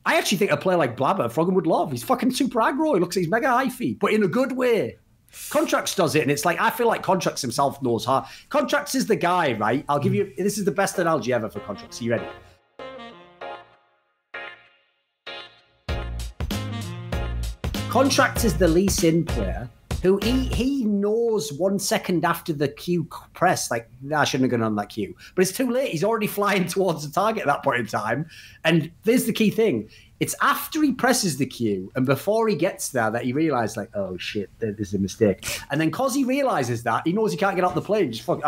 I actually think a player like Blabber, Froggen would love. He's fucking super aggro. He looks, he's mega hyphy, but in a good way. Contracts does it, and it's like, I feel like Contracts himself knows how. Contracts is the guy, right? I'll give you, this is the best analogy ever for Contracts. Are you ready? Contracts is the Lee Sin player who he knows 1 second after the Q press, like, nah, I shouldn't have gone on that Q. But it's too late. He's already flying towards the target at that point in time. And there's the key thing. It's after he presses the Q and before he gets there that he realizes, like, oh, shit, this is a mistake. And then because he realizes that, he knows he can't get out the plane. Just fuck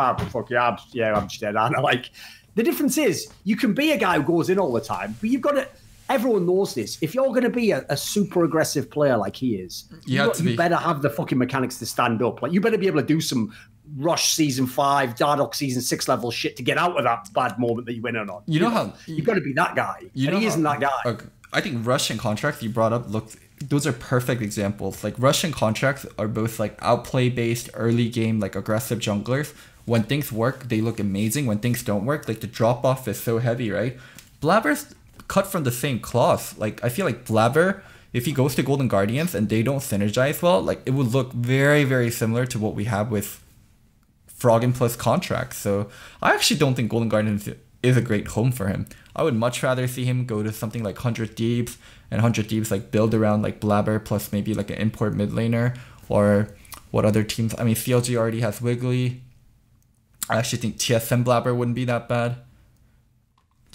yeah, I'm just dead. And like, the difference is you can be a guy who goes in all the time, but you've got to... Everyone knows this. If you're going to be a super aggressive player like he is, you better have the fucking mechanics to stand up. Like, you better be able to do some Rush Season 5, Dardock Season 6 level shit to get out of that bad moment that you went in on. You know how... You've got to be that guy. And he isn't that guy. Okay. I think Rush and Contracts you brought up, look, those are perfect examples. Like, Rush and Contracts are both, like, outplay-based, early game, like, aggressive junglers. When things work, they look amazing. When things don't work, like, the drop-off is so heavy, right? Blabber's cut from the same cloth. Like, I feel like Blabber, if he goes to Golden Guardians and they don't synergize well, like, it would look very, very similar to what we have with Froggen plus Contracts. So I actually don't think Golden Guardians is a great home for him. I would much rather see him go to something like 100 Thieves, and 100 Thieves like build around like Blabber plus maybe like an import mid laner, or what other teams. I mean, CLG already has Wiggly. I actually think TSM Blabber wouldn't be that bad.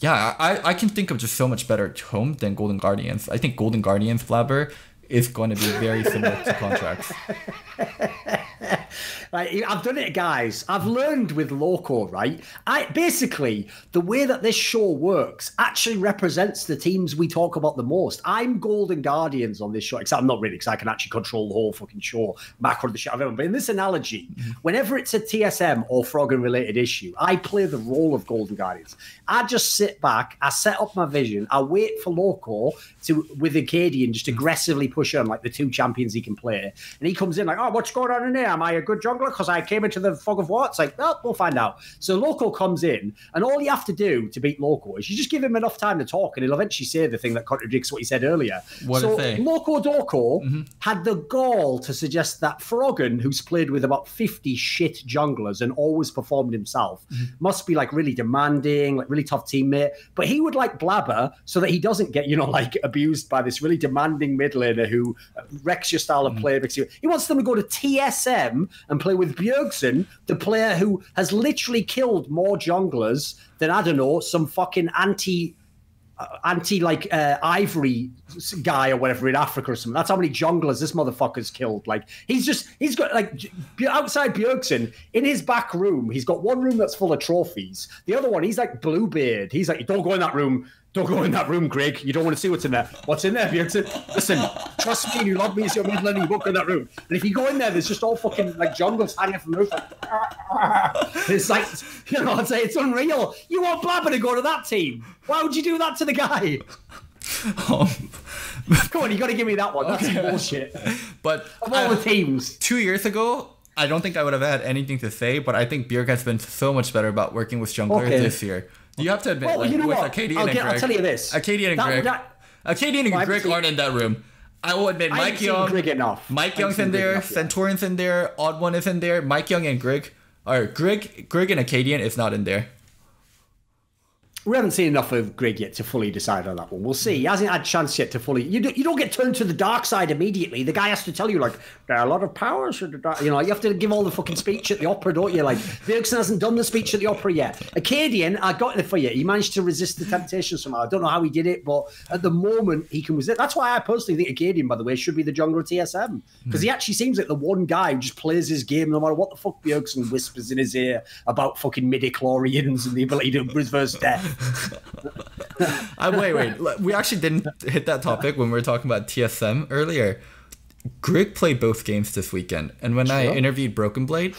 Yeah, I can think of just so much better home than Golden Guardians. I think Golden Guardians Blabber is going to be very similar to Contracts. Right, I've done it, guys. I've learned with Loco, right? Basically, the way that this show works actually represents the teams we talk about the most. I'm Golden Guardians on this show, except I'm not really, because I can actually control the whole fucking show, macro of the shit I've ever. But in this analogy, whenever it's a TSM or Froggen-related issue, I play the role of Golden Guardians. I just sit back, I set up my vision, I wait for Loco to, with Acadian, just aggressively push on, like the two champions he can play. And he comes in like, oh, what's going on in here? Am I a good jungler? Because I came into the fog of war. It's like, well, we'll find out. So Loco comes in, and all you have to do to beat Loco is you just give him enough time to talk, and he'll eventually say the thing that contradicts what he said earlier. What so did they? Locodoco had the gall to suggest that Froggen, who's played with about 50 shit junglers and always performed himself, must be like really demanding, like really tough teammate. But he would like Blabber so that he doesn't get, you know, like abused by this really demanding mid laner who wrecks your style of play. He wants them to go to TSM and play with Bjergsen, the player who has literally killed more junglers than, I don't know, some fucking anti like Ivory guy or whatever in Africa or something. That's how many junglers this motherfucker's killed. Like, he's got like outside Bjergsen in his back room. He's got one room that's full of trophies. The other one, he's like Bluebeard. He's like, don't go in that room. Don't go in that room, Greg. You don't want to see what's in there. What's in there, Bjergsen? Listen, trust me, you love me, it's your middle and you won't go in that room. And if you go in there, there's just all fucking like junglers hanging from the roof. Like, it's like, you know, I'd say it's unreal. You want Blabber to go to that team? Why would you do that to the guy? Come on, you got to give me that one. That's some bullshit. But of all the teams, 2 years ago, I don't think I would have had anything to say, but I think Bjerg has been so much better about working with junglers this year. You have to admit, well, like, you know with what? Acadian and Greg, I'll tell you this. Acadian and Greg aren't in that room. I will admit, Mike Young, Mike Young's in there, Centurion's in there, Odd One is in there, Mike Young and Greg and Acadian is not in there. We haven't seen enough of Greg yet to fully decide on that one. We'll see. He hasn't had a chance yet to fully... You don't get turned to the dark side immediately. The guy has to tell you, like, there are a lot of powers. You know, you have to give all the fucking speech at the opera, don't you? Like, Bjergsen hasn't done the speech at the opera yet. Acadian, I got it for you. He managed to resist the temptation somehow. I don't know how he did it, but at the moment, he can resist. That's why I personally think Acadian, by the way, should be the jungler of TSM. Because he actually seems like the one guy who just plays his game no matter what the fuck Bjergsen whispers in his ear about fucking midichlorians and the ability to reverse death. Wait. We actually didn't hit that topic when we were talking about TSM earlier. Greg played both games this weekend, and when I interviewed Broken Blade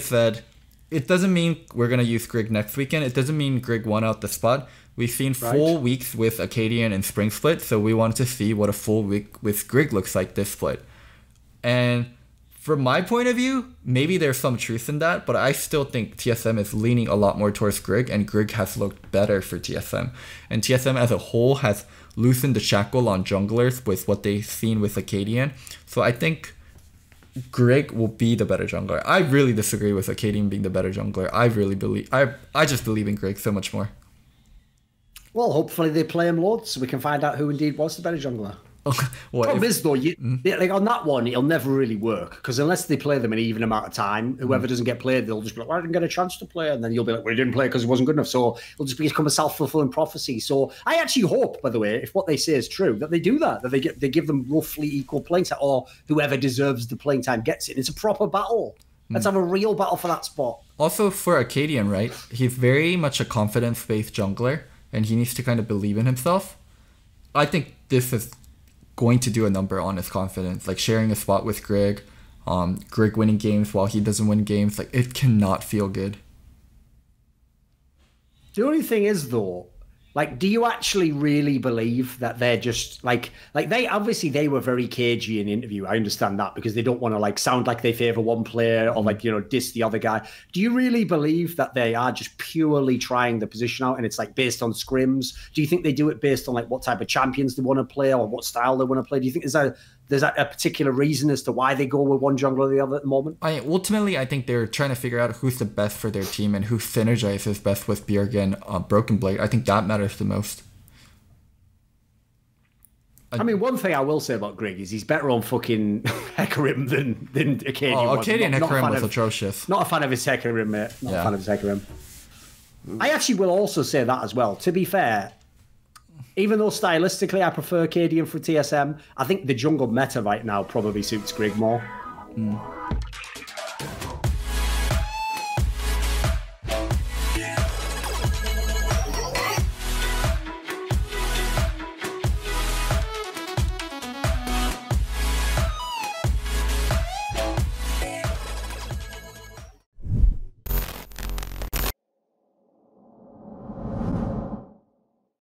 said, it doesn't mean we're going to use Greg next weekend. It doesn't mean Greg won out the spot. We've seen full weeks with Acadian and Spring Split, so we wanted to see what a full week with Greg looks like this split. And from my point of view, maybe there's some truth in that, but I still think TSM is leaning a lot more towards Greg, and Greg has looked better for TSM. And TSM as a whole has loosen the shackle on junglers with what they've seen with Acadian. So I think Greg will be the better jungler. I really disagree with Acadian being the better jungler. I just believe in Greg so much more. Well, hopefully they play him loads so we can find out who indeed was the better jungler. Problem is, though, like on that one, it'll never really work because unless they play them an even amount of time, whoever doesn't get played, they'll just be like, well, I didn't get a chance to play. And then you'll be like, well, he didn't play because he wasn't good enough. So it'll just become a self-fulfilling prophecy. So I actually hope, by the way, if what they say is true, that they do that they give them roughly equal playing time, or whoever deserves the playing time gets it. It's a proper battle. Let's have a real battle for that spot. Also, for Acadian, right? He's very much a confidence-based jungler, and he needs to kind of believe in himself. I think this is going to do a number on his confidence, like sharing a spot with Greg, Greg winning games while he doesn't win games. Like, it cannot feel good. The only thing is, though, like, do you actually really believe that they're just like they obviously they were very cagey in the interview. I understand that because they don't want to like sound like they favor one player or like, you know, diss the other guy. Do you really believe that they are just purely trying the position out and it's like based on scrims? Do you think they do it based on like what type of champions they want to play or what style they want to play? Do you think there's a particular reason as to why they go with one jungler or the other at the moment? Ultimately, I think they're trying to figure out who's the best for their team and who synergizes best with Bjerg Broken Blade. I think that matters the most. I mean, one thing I will say about Greg is he's better on fucking Hecarim than Acadian was. Acadian Hecarim was atrocious. Not a fan of his Hecarim, mate. Not a fan of his Hecarim. I actually will also say that as well. To be fair, even though stylistically I prefer Acadian for TSM, I think the jungle meta right now probably suits Greg more.